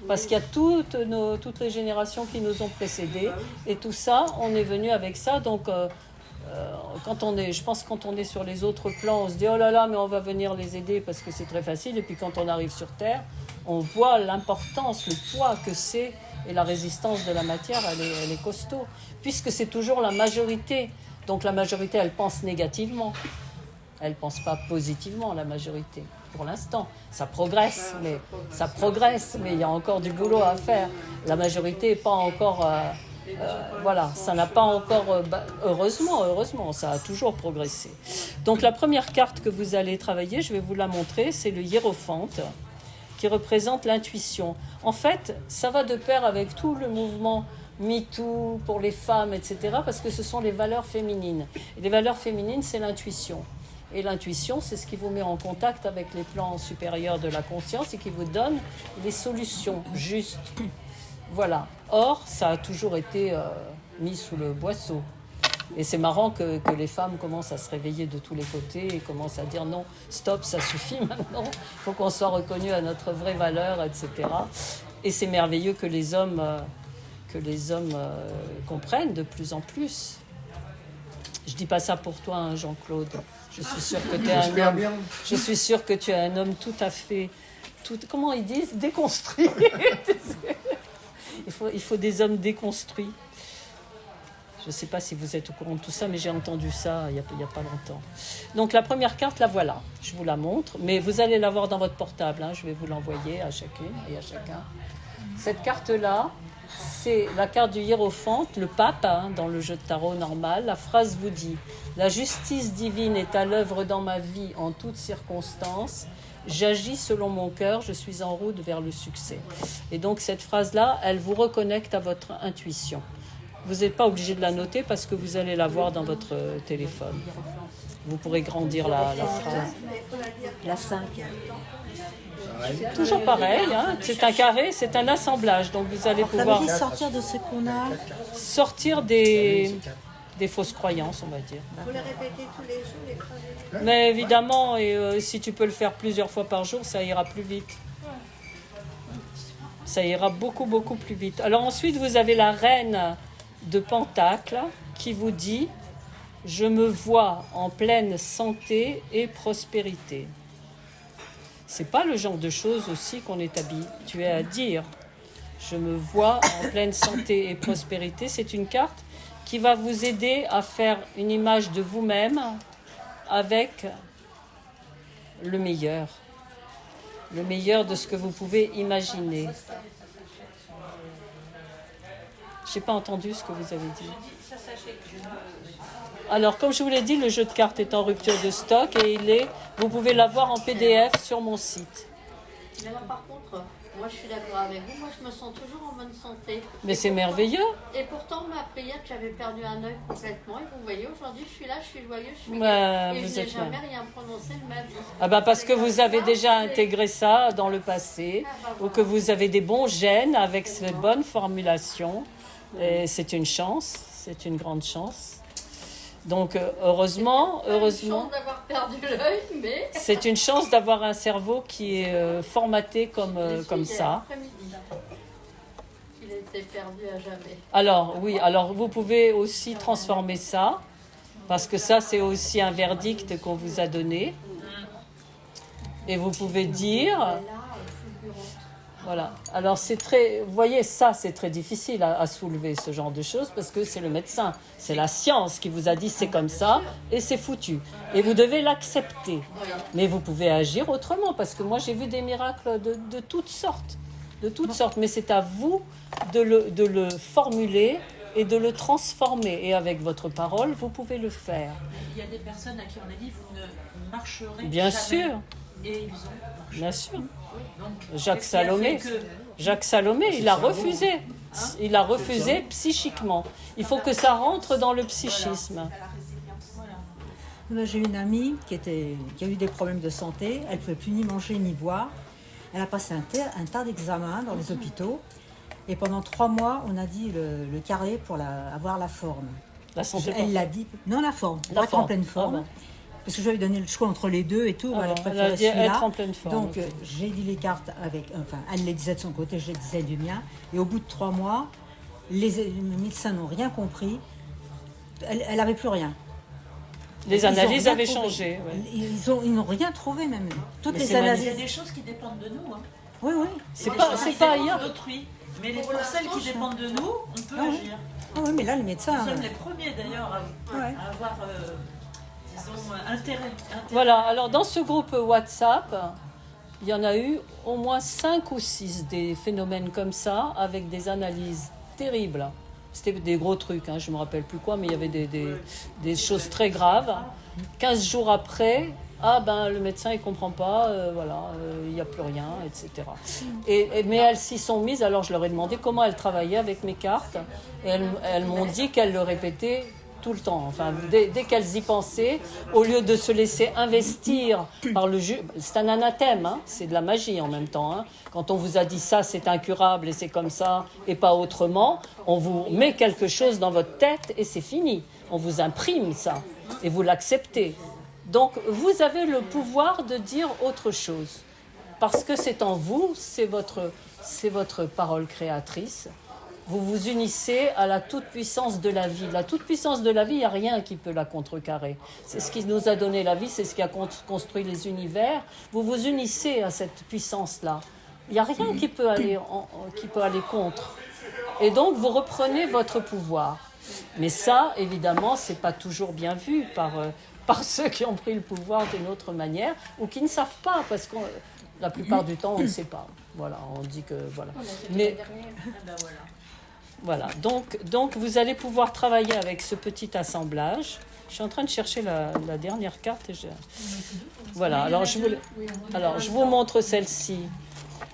Parce qu'il y a toutes les générations qui nous ont précédés. Et tout ça, on est venu avec ça. Donc, je pense que quand on est sur les autres plans, on se dit « Oh là là, mais on va venir les aider parce que c'est très facile. » Et puis quand on arrive sur Terre, on voit l'importance, le poids que c'est. Et la résistance de la matière, elle est costaud. Puisque c'est toujours la majorité. Donc la majorité, elle pense négativement. Elle ne pense pas positivement, la majorité. Pour l'instant, ça progresse, mais il y a encore du boulot à faire. La majorité n'est pas encore... voilà, ça n'a pas encore... heureusement, ça a toujours progressé. Donc la première carte que vous allez travailler, je vais vous la montrer, c'est le hiérophante, qui représente l'intuition. En fait, ça va de pair avec tout le mouvement MeToo pour les femmes, etc., parce que ce sont les valeurs féminines. Et les valeurs féminines, c'est l'intuition. Et l'intuition, c'est ce qui vous met en contact avec les plans supérieurs de la conscience et qui vous donne les solutions justes. Voilà. Or, ça a toujours été mis sous le boisseau. Et c'est marrant que les femmes commencent à se réveiller de tous les côtés et commencent à dire non, stop, ça suffit maintenant. Il faut qu'on soit reconnu à notre vraie valeur, etc. Et c'est merveilleux que les hommes comprennent de plus en plus. Je dis pas ça pour toi, hein, Jean-Claude. Je suis sûre que tu es un homme. Je suis sûre que tu es un homme tout à fait, comment ils disent, déconstruit. Il faut des hommes déconstruits. Je ne sais pas si vous êtes au courant de tout ça, mais j'ai entendu ça il y a pas longtemps. Donc la première carte, la voilà. Je vous la montre, mais vous allez la voir dans votre portable. Hein. Je vais vous l'envoyer à chacune et à chacun. Cette carte-là, c'est la carte du hiérophante, le pape, hein, dans le jeu de tarot normal. La phrase vous dit « La justice divine est à l'œuvre dans ma vie en toutes circonstances. J'agis selon mon cœur, je suis en route vers le succès. » Et donc cette phrase-là, elle vous reconnecte à votre intuition. Vous n'êtes pas obligé de la noter parce que vous allez la voir dans votre téléphone. Vous pourrez grandir la phrase. La 5. Toujours pareil, hein, c'est un carré, c'est un assemblage. Donc vous allez pouvoir sortir de ce qu'on a. sortir des fausses croyances, on va dire. Vous les répétez tous les jours, les phrases. Mais évidemment, et si tu peux le faire plusieurs fois par jour, ça ira plus vite. Ça ira beaucoup, beaucoup plus vite. Alors ensuite, vous avez la reine de Pentacle qui vous dit « Je me vois en pleine santé et prospérité ». C'est pas le genre de choses aussi qu'on est habitué à dire. Je me vois en pleine santé et prospérité. C'est une carte qui va vous aider à faire une image de vous-même avec le meilleur de ce que vous pouvez imaginer. Je n'ai pas entendu ce que vous avez dit. Alors, comme je vous l'ai dit, le jeu de cartes est en rupture de stock et vous pouvez l'avoir en PDF sur mon site. Mais là, par contre, moi je suis d'accord avec vous, moi je me sens toujours en bonne santé. Mais c'est merveilleux. Et pourtant, ma prière, j'avais perdu un œil complètement. Et vous voyez, aujourd'hui, je suis là, je suis joyeuse, je suis Bah, et vous je n'ai êtes jamais là. rien prononcé de ma vie. Ah bah parce que vous avez déjà intégré ça dans le passé ou que vous avez des bons gènes avec ces bonnes formulations. Et c'est une chance, c'est une grande chance. Donc heureusement, Pas une chance d'avoir perdu l'œil, mais c'est une chance d'avoir un cerveau qui est formaté comme ça. il a été perdu à jamais. Alors oui, alors vous pouvez aussi transformer ça, parce que ça c'est aussi un verdict qu'on vous a donné. Et vous pouvez dire, voilà. Alors c'est très, vous voyez, ça c'est très difficile à soulever ce genre de choses parce que c'est le médecin, c'est la science qui vous a dit c'est comme ça et c'est foutu. Et vous devez l'accepter. Mais vous pouvez agir autrement parce que moi j'ai vu des miracles de toutes sortes, Mais c'est à vous de le formuler et de le transformer. Et avec votre parole, vous pouvez le faire. Il y a des personnes à qui on a dit vous ne marcherez Bien jamais. sûr. Et ils ont marché. Bien sûr. Donc, Jacques qu'est-ce qui a Salomé, fait que- Jacques Salomé, il a refusé. Il a refusé psychiquement. Il faut que ça rentre dans le psychisme. J'ai une amie qui a eu des problèmes de santé. Elle ne pouvait plus ni manger ni boire. Elle a passé un tas d'examens dans les hôpitaux. Et pendant 3 mois, on a dit le carré pour avoir la forme. La santé. Elle l'a dit. Non, la forme. Pour La être forme. en pleine forme. Ah bon. Parce que je lui ai donné le choix entre les deux et tout. Elle a Elle a préféré dit celui-là. être en pleine forme. Donc, j'ai dit les cartes avec. Enfin, elle les disait de son côté, je les disais du mien. Et au bout de 3 mois, les médecins n'ont rien compris. Elle n'avait plus rien. Les Ils ont analyses rien avaient trouvé. changé. Ouais. Ils n'ont rien trouvé même. Toutes Mais les c'est Il y a analyses. des choses qui dépendent de nous. Hein. Oui, oui. C'est Des pas, choses c'est qui pas dépendent ailleurs. d'autrui. Mais pour celles qui dépendent de nous, on peut Ah oui. agir. Ah oui, mais là, le médecin. Nous sommes les premiers d'ailleurs à Ouais. avoir, disons, intérêt. Voilà, alors dans ce groupe WhatsApp, il y en a eu au moins 5 ou 6 des phénomènes comme ça, avec des analyses terribles. C'était des gros trucs, hein, je ne me rappelle plus quoi, mais il y avait des choses très graves. 15 jours après, le médecin il ne comprend pas, il n'y a plus rien, etc. Mais elles s'y sont mises, alors je leur ai demandé comment elles travaillaient avec mes cartes, et elles m'ont dit qu'elles le répétaient tout le temps. Enfin, dès qu'elles y pensaient, au lieu de se laisser investir par le jeu, c'est un anathème, hein, c'est de la magie en même temps. Hein. Quand on vous a dit ça, c'est incurable et c'est comme ça et pas autrement, on vous met quelque chose dans votre tête et c'est fini. On vous imprime ça et vous l'acceptez. Donc, vous avez le pouvoir de dire autre chose. Parce que c'est en vous, c'est votre parole créatrice. Vous vous unissez à la toute-puissance de la vie. La toute-puissance de la vie, il n'y a rien qui peut la contrecarrer. C'est ce qui nous a donné la vie, c'est ce qui a construit les univers. Vous vous unissez à cette puissance-là. Il n'y a rien qui peut aller contre. Et donc, vous reprenez votre pouvoir. Mais ça, évidemment, ce n'est pas toujours bien vu par ceux qui ont pris le pouvoir d'une autre manière ou qui ne savent pas, parce que la plupart du temps, on ne sait pas. Voilà, on dit que... Voilà. Mais... Voilà, donc vous allez pouvoir travailler avec ce petit assemblage. Je suis en train de chercher la dernière carte. Voilà, alors je vous montre celle-ci.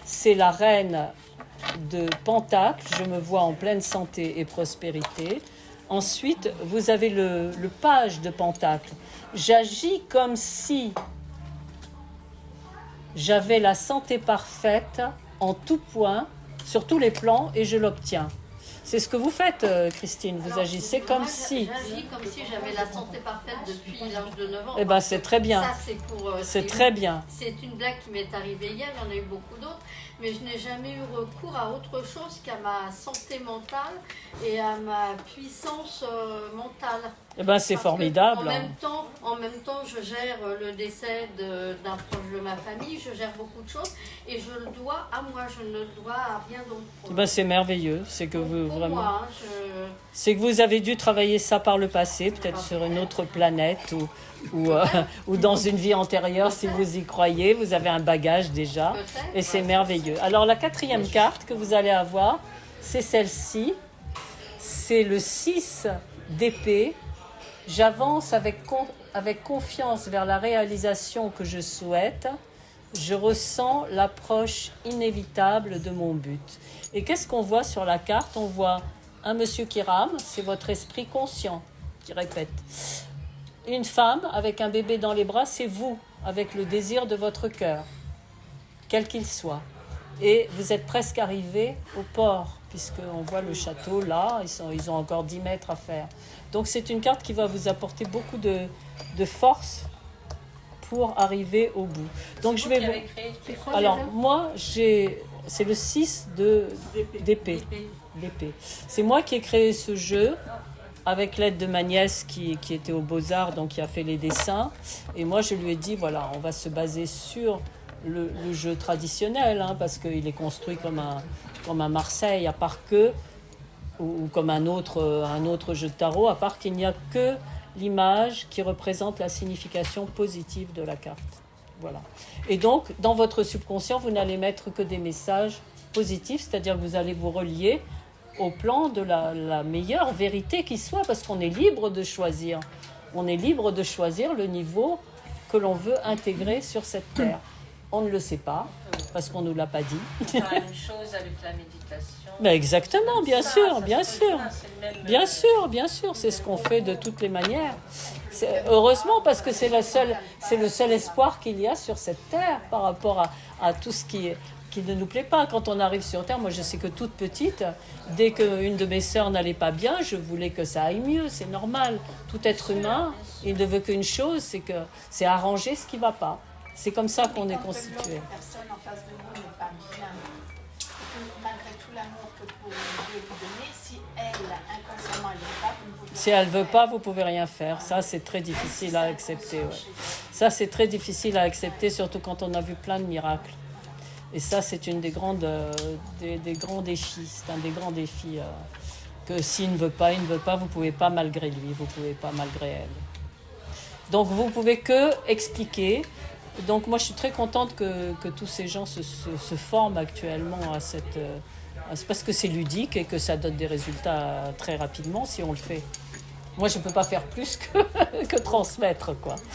C'est la reine de Pentacle. Je me vois en pleine santé et prospérité. Ensuite, vous avez le page de Pentacle. J'agis comme si j'avais la santé parfaite en tout point, sur tous les plans, et je l'obtiens. C'est ce que vous faites, Christine. Vous agissez comme si. J'agis comme si j'avais la santé parfaite depuis l'âge de 9 ans. Eh bien, c'est très bien. Ça, c'est pour. C'est très bien. C'est une blague qui m'est arrivée hier, il y en a eu beaucoup d'autres, mais je n'ai jamais eu recours à autre chose qu'à ma santé mentale et à ma puissance mentale. Eh ben, c'est Parce formidable. En même temps, je gère le décès d'un proche de ma famille, je gère beaucoup de choses et je le dois à moi, je ne le dois à rien d'autre. Eh ben, c'est merveilleux. C'est que vous Pour vraiment. moi, C'est que vous avez dû travailler ça par le passé, peut-être sur une autre planète ou dans une vie antérieure, si vous y croyez. Vous avez un bagage déjà et c'est merveilleux. Alors la 4e carte que vous allez avoir, c'est celle-ci. C'est le 6 d'épée. J'avance avec confiance vers la réalisation que je souhaite. Je ressens l'approche inévitable de mon but. Et qu'est-ce qu'on voit sur la carte? On voit un monsieur qui rame, c'est votre esprit conscient qui répète. Une femme avec un bébé dans les bras, c'est vous, avec le désir de votre cœur, quel qu'il soit. Et vous êtes presque arrivé au port, puisqu'on voit le château là, ils ont encore 10 mètres à faire. Donc c'est une carte qui va vous apporter beaucoup de force pour arriver au bout. Donc je vais vous... Alors moi, c'est le 6 d'épée. C'est moi qui ai créé ce jeu avec l'aide de ma nièce qui était aux Beaux-Arts, donc qui a fait les dessins. Et moi, je lui ai dit, voilà, on va se baser sur le jeu traditionnel, hein, parce qu'il est construit comme un Marseille, à part que, ou comme un autre jeu de tarot, à part qu'il n'y a que l'image qui représente la signification positive de la carte. Voilà. Et donc, dans votre subconscient, vous n'allez mettre que des messages positifs, c'est-à-dire que vous allez vous relier au plan de la meilleure vérité qui soit, parce qu'on est libre de choisir. On est libre de choisir le niveau que l'on veut intégrer sur cette terre. On ne le sait pas, parce qu'on ne nous l'a pas dit. C'est la même chose avec la méditation. Mais exactement, bien sûr. Bien sûr, c'est ce qu'on fait de toutes les manières. Heureusement, parce que c'est le seul espoir qu'il y a sur cette terre par rapport à tout ce qui ne nous plaît pas. Quand on arrive sur terre, moi je sais que toute petite, dès qu'une de mes sœurs n'allait pas bien, je voulais que ça aille mieux, c'est normal. Tout être humain, il ne veut qu'une chose, c'est arranger ce qui ne va pas. C'est comme ça qu'on est constitué. La personne en face de vous n'est pas bien. Et que malgré tout l'amour que vous pouvez lui donner, si elle, inconsciemment, elle ne veut pas, vous ne pouvez Si elle ne veut pas, vous ne pouvez rien faire. Ça, c'est très difficile à accepter. Ouais. Ça, c'est très difficile à accepter, surtout quand on a vu plein de miracles. Et ça, c'est une des grands défis. C'est un des grands défis que s'il ne veut pas, vous ne pouvez pas malgré lui, vous ne pouvez pas malgré elle. Donc, vous ne pouvez que expliquer. Donc, moi, je suis très contente que tous ces gens se forment actuellement à cette... parce que c'est ludique et que ça donne des résultats très rapidement si on le fait. Moi, je ne peux pas faire plus que transmettre, quoi.